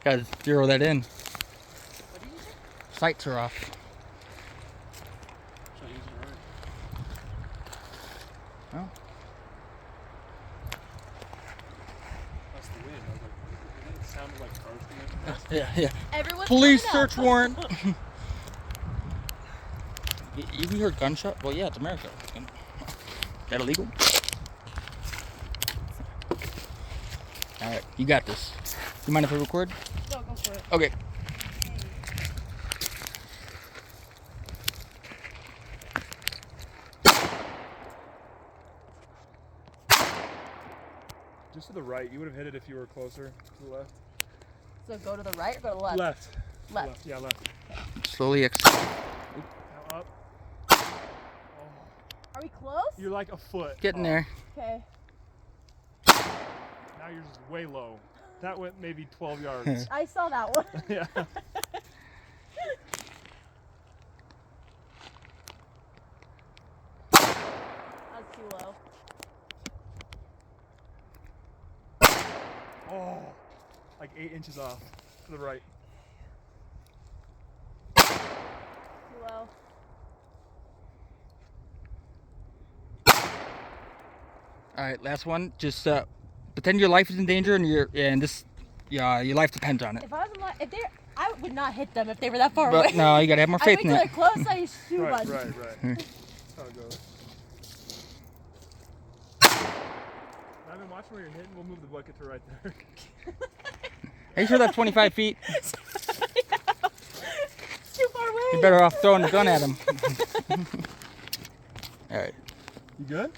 Gotta zero that in. What do you think? Sights are off. Should I use it right? Well, That's the wind. I was like, it sounded like cars coming. yeah. Everyone's Police coming search up. warrant. You heard gunshot? Well, yeah, it's America. Is that illegal? All right, you got this. You mind if I record? No, go for it. Okay. Just to the right. You would have hit it if you were closer to the left. So go to the right or go to the left? Left. Left. Yeah, left. Slowly exit. Now up. Are we close? You're like a foot. Getting off. there. Okay. Now you're just way low. That went maybe 12 yards. I saw that one. Yeah. That's too low. Oh, like 8 inches off to the right. Too low. All right, last one. Just pretend your life is in danger and your life depends on it. If I was in line, I would not hit them if they were that far But away. no, you gotta have more I faith wait in till they're it. close, I shoot Right, one. right. That's how it goes. I've been watching where you're hitting. We'll move the bucket to right there. Are you sure that's 25 feet? It's too far away. You're better off throwing the gun at him. All right. You good?